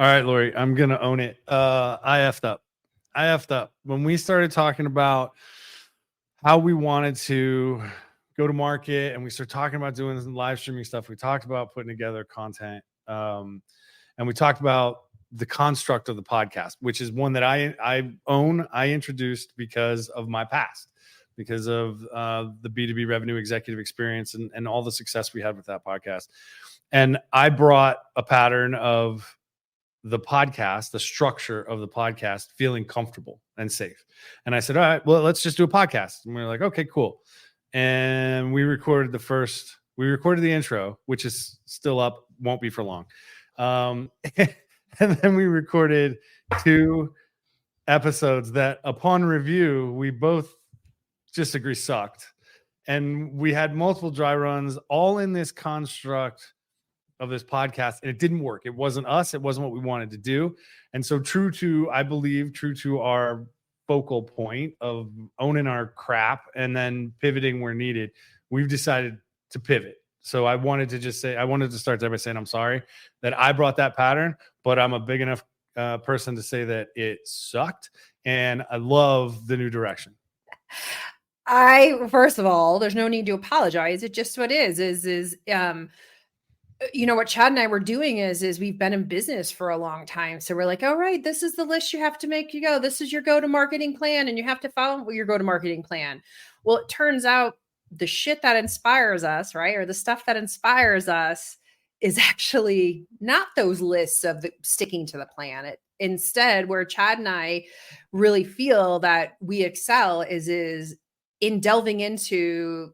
All right, Lori, I'm going to own it. I effed up. When we started talking about how we wanted to go to market and we started talking about doing some live streaming stuff, we talked about putting together content. And we talked about the construct of the podcast, which is one that I own. I introduced because of my past, because of the B2B revenue executive experience and all the success we had with that podcast. And I brought a pattern of the podcast, the structure of the podcast, feeling comfortable and safe. And I said, all right, well, let's just do a podcast. And we were like, okay, cool. And we recorded the intro, which is still up, won't be for long. And then we recorded 2 episodes that upon review, we both just agree sucked. And we had multiple dry runs all in this construct of this podcast, and it didn't work. It wasn't us. It wasn't what we wanted to do. And so true to our focal point of owning our crap and then pivoting where needed, we've decided to pivot. So I wanted to start there by saying I'm sorry that I brought that pattern, but I'm a big enough person to say that it sucked, and I love the new direction. First of all, there's no need to apologize. It just what is what Chad and I were doing is we've been in business for a long time. So we're like, all right, this is the list you have to make. This is your go-to-marketing plan, and you have to follow your go-to-marketing plan. Well, it turns out the shit that inspires us, right? Or the stuff that inspires us is actually not those lists of sticking to the plan. Instead, where Chad and I really feel that we excel is in delving into,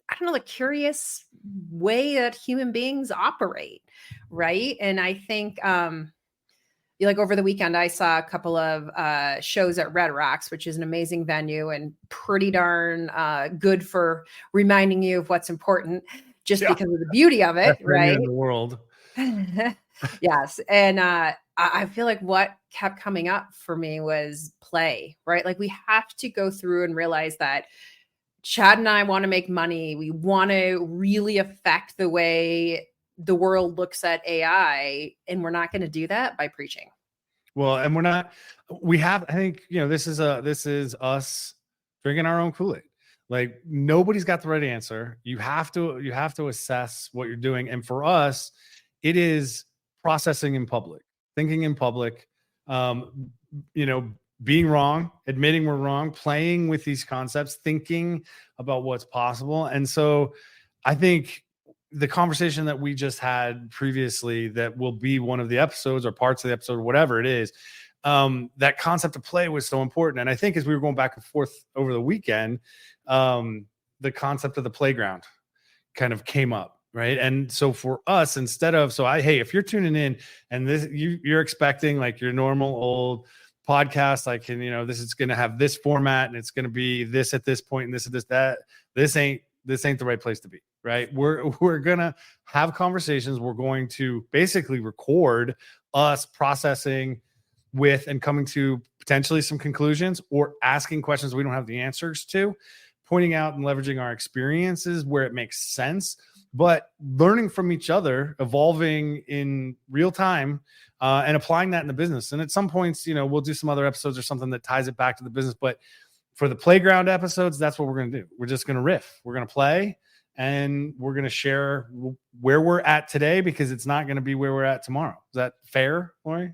I don't know, the curious way that human beings operate, right? And I think, like over the weekend, I saw a couple of shows at Red Rocks, which is an amazing venue and pretty darn good for reminding you of what's important, just because of the beauty of it, right? In the world. Yes. And I feel like what kept coming up for me was play, right? Like we have to go through and realize that Chad and I want to make money. We want to really affect the way the world looks at AI, and we're not going to do that by preaching. Well, and I think, this is us drinking our own Kool-Aid. Like nobody's got the right answer. You have to assess what you're doing. And for us, it is processing in public, thinking in public, being wrong, admitting we're wrong, playing with these concepts, thinking about what's possible. And so I think the conversation that we just had previously, that will be one of the episodes or parts of the episode, or whatever it is, that concept of play was so important. And I think as we were going back and forth over the weekend, the concept of the playground kind of came up. Right. And so for us, if you're tuning in and you're expecting like your normal old podcast, like, this is going to have this format and it's going to be this at this point and this at this, that, this ain't the right place to be. Right. We're going to have conversations. We're going to basically record us processing with and coming to potentially some conclusions, or asking questions we don't have the answers to, pointing out and leveraging our experiences where it makes sense, but learning from each other, evolving in real time, and applying that in the business. And at some points, we'll do some other episodes or something that ties it back to the business. But for the playground episodes, that's what we're going to do. We're just going to riff. We're going to play, and we're going to share where we're at today, because it's not going to be where we're at tomorrow. Is that fair, Lori?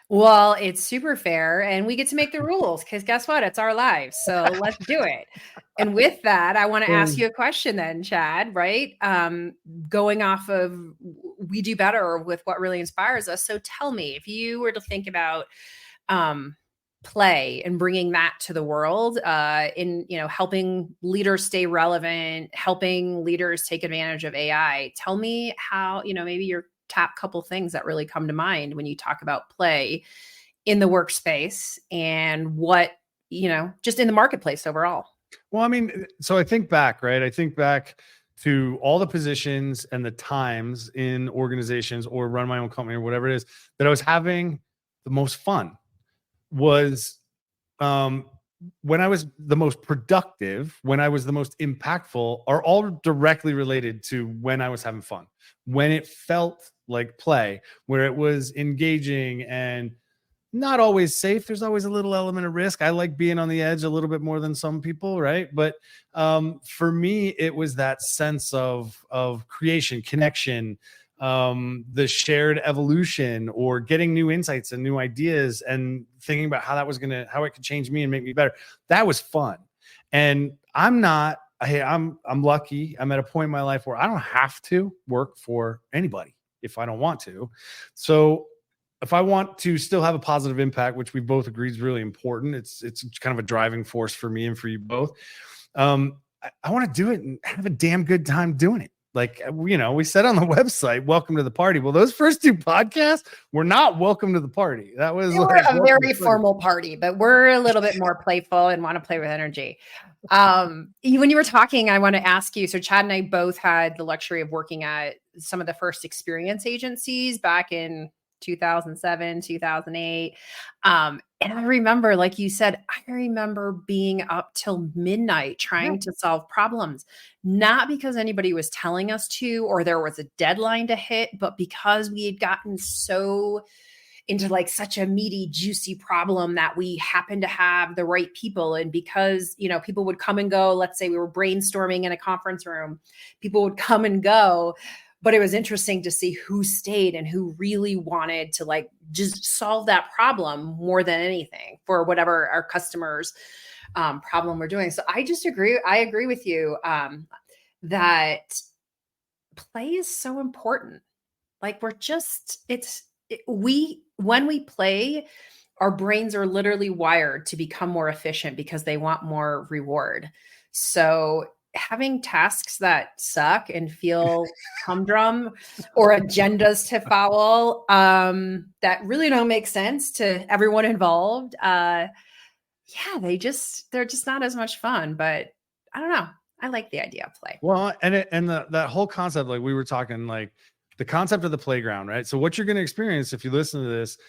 Well, it's super fair, and we get to make the rules, because guess what? It's our lives. So let's do it. And with that, I want to ask you a question then, Chad, right? Going off of we do better with what really inspires us. So tell me, if you were to think about play and bringing that to the world, in helping leaders stay relevant, helping leaders take advantage of AI, tell me how, maybe your top couple things that really come to mind when you talk about play in the workspace and what, just in the marketplace overall. Well, I mean, so I think back to all the positions and the times in organizations or run my own company or whatever it is that I was having the most fun was when I was the most productive, when I was the most impactful, are all directly related to when I was having fun, when it felt like play, where it was engaging and not always safe. There's always a little element of risk. I like being on the edge a little bit more than some people, right? But for me, it was that sense of creation, connection, the shared evolution, or getting new insights and new ideas, and thinking about how it could change me and make me better. That was fun. And I'm lucky. I'm at a point in my life where I don't have to work for anybody if I don't want to. So if I want to still have a positive impact, which we both agree is really important, it's kind of a driving force for me and for you both. I want to do it and have a damn good time doing it. Like, we said on the website, welcome to the party. Well, those first 2 podcasts were not welcome to the party. That was a very formal party, but we're a little bit more playful and want to play with energy. When you were talking, I want to ask you, so Chad and I both had the luxury of working at some of the first experience agencies back in 2007, 2008. And I remember, like you said, I remember being up till midnight trying to solve problems, not because anybody was telling us to, or there was a deadline to hit, but because we had gotten so into like such a meaty, juicy problem that we happened to have the right people. And because, people would come and go, let's say we were brainstorming in a conference room, people would come and go. But it was interesting to see who stayed and who really wanted to like just solve that problem more than anything for whatever our customers' problem we're doing. So I just agree. I agree with you that play is so important. Like when we play, our brains are literally wired to become more efficient because they want more reward. So having tasks that suck and feel humdrum, or agendas to follow that really don't make sense to everyone involved, they're just not as much fun. But I don't know. I like the idea of play. Well, that whole concept, like we were talking, like the concept of the playground, right? So what you're going to experience if you listen to this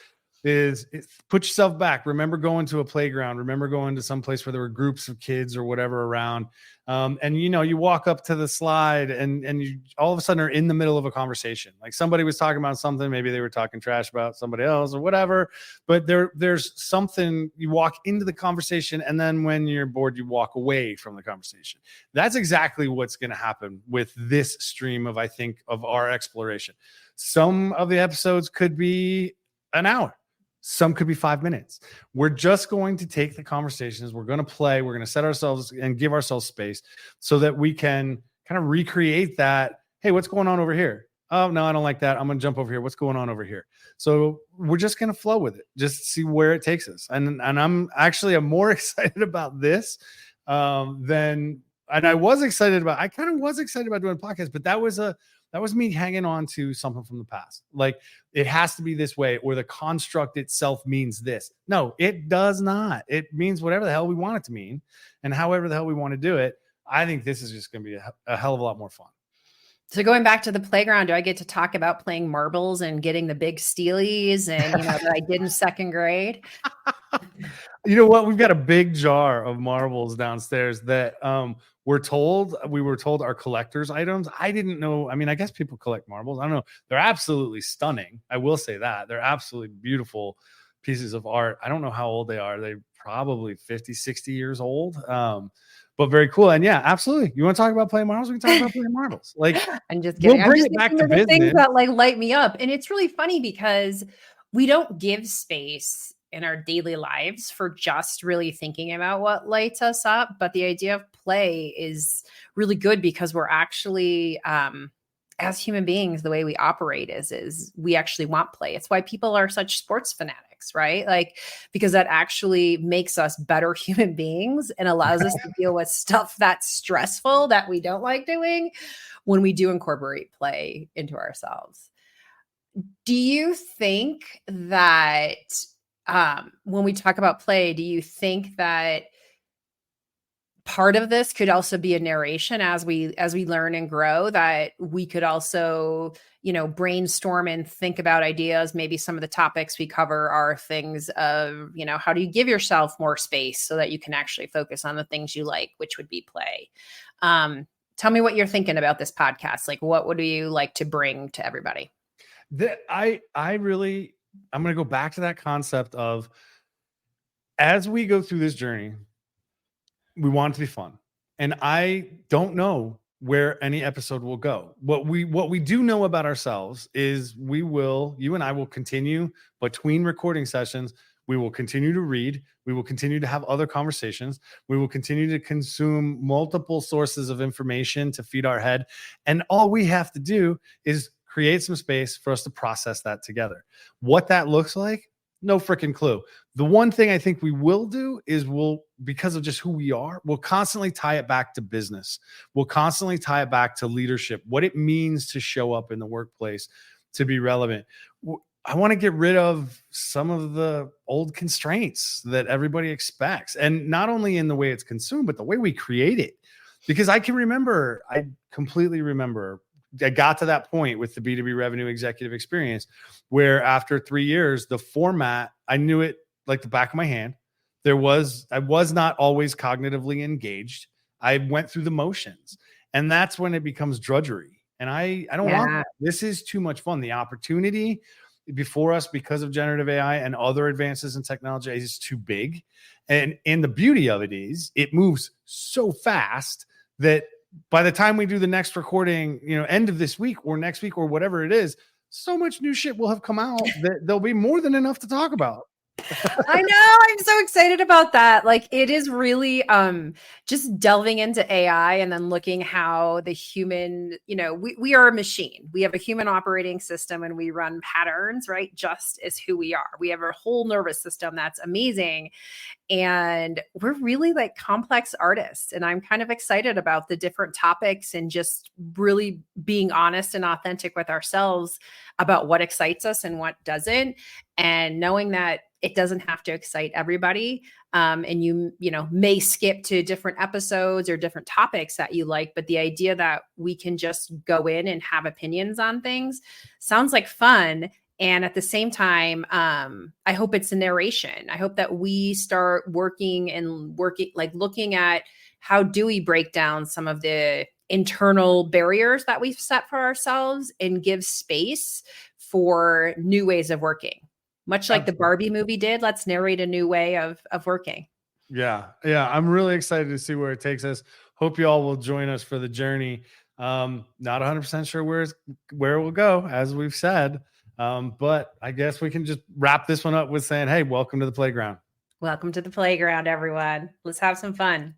is put yourself back. Remember going to a playground. Remember going to some place where there were groups of kids or whatever around. And you walk up to the slide and you all of a sudden are in the middle of a conversation. Like somebody was talking about something, maybe they were talking trash about somebody else or whatever, but there's something, you walk into the conversation, and then when you're bored, you walk away from the conversation. That's exactly what's going to happen with this stream of our exploration. Some of the episodes could be an hour. Some could be 5 minutes. We're just going to take the conversations. We're going to play. We're going to set ourselves and give ourselves space so that we can kind of recreate that. Hey, what's going on over here? Oh, no, I don't like that. I'm going to jump over here. What's going on over here? So we're just going to flow with it. Just see where it takes us. And I'm more excited about this than I was excited about. I kind of was excited about doing podcasts, but that was me hanging on to something from the past. Like, it has to be this way, or the construct itself means this. No, it does not. It means whatever the hell we want it to mean, and however the hell we want to do it. I think this is just going to be a hell of a lot more fun. So going back to the playground, do I get to talk about playing marbles and getting the big steelies and that I did in second grade? You know what? We've got a big jar of marbles downstairs that we were told are collector's items. I didn't know. I mean, I guess people collect marbles. I don't know. They're absolutely stunning. I will say that. They're absolutely beautiful pieces of art. I don't know how old they are. They're probably 50, 60 years old. But very cool. And yeah, absolutely. You want to talk about playing marbles? We can talk about playing marbles. Like, I'm just kidding. We'll bring it back to business. Things that like light me up. And it's really funny because we don't give space in our daily lives for just really thinking about what lights us up. But the idea of play is really good because we're actually, as human beings, the way we operate is we actually want play. It's why people are such sports fanatics, right? Like, because that actually makes us better human beings and allows us to deal with stuff that's stressful that we don't like doing when we do incorporate play into ourselves. Do you think that when we talk about play, do you think that part of this could also be a narration as we learn and grow, that we could also, brainstorm and think about ideas? Maybe some of the topics we cover are things of, how do you give yourself more space so that you can actually focus on the things you like, which would be play. Tell me what you're thinking about this podcast. Like, what would you like to bring to everybody? I'm going to go back to that concept of, as we go through this journey, we want it to be fun. And I don't know where any episode will go. What we do know about ourselves is you and I will continue between recording sessions. We will continue to read. We will continue to have other conversations. We will continue to consume multiple sources of information to feed our head. And all we have to do is create some space for us to process that together. What that looks like, no freaking clue. The one thing I think we will do is because of just who we are, we'll constantly tie it back to business. We'll constantly tie it back to leadership, what it means to show up in the workplace, to be relevant. I want to get rid of some of the old constraints that everybody expects. And not only in the way it's consumed, but the way we create it. Because I completely remember, I got to that point with the B2B revenue executive experience where after 3 years, the format, I knew it like the back of my hand. I was not always cognitively engaged. I went through the motions, and that's when it becomes drudgery. And I don't want that. This is too much fun. The opportunity before us because of generative AI and other advances in technology is too big. And the beauty of it is it moves so fast that by the time we do the next recording, end of this week or next week or whatever it is, so much new shit will have come out that there'll be more than enough to talk about. I know. I'm so excited about that. Like, it is really just delving into AI and then looking how the human, we are a machine. We have a human operating system and we run patterns, right? Just as who we are. We have a whole nervous system that's amazing. And we're really like complex artists. And I'm kind of excited about the different topics and just really being honest and authentic with ourselves about what excites us and what doesn't. And knowing that it doesn't have to excite everybody. And you may skip to different episodes or different topics that you like, but the idea that we can just go in and have opinions on things sounds like fun. And at the same time, I hope it's a narration. I hope that we start working, like looking at how do we break down some of the internal barriers that we've set for ourselves and give space for new ways of working. Much like the Barbie movie did, let's narrate a new way of working. Yeah. I'm really excited to see where it takes us. Hope you all will join us for the journey. Not 100% sure where it will go, as we've said. But I guess we can just wrap this one up with saying, hey, welcome to the playground. Welcome to the playground, everyone. Let's have some fun.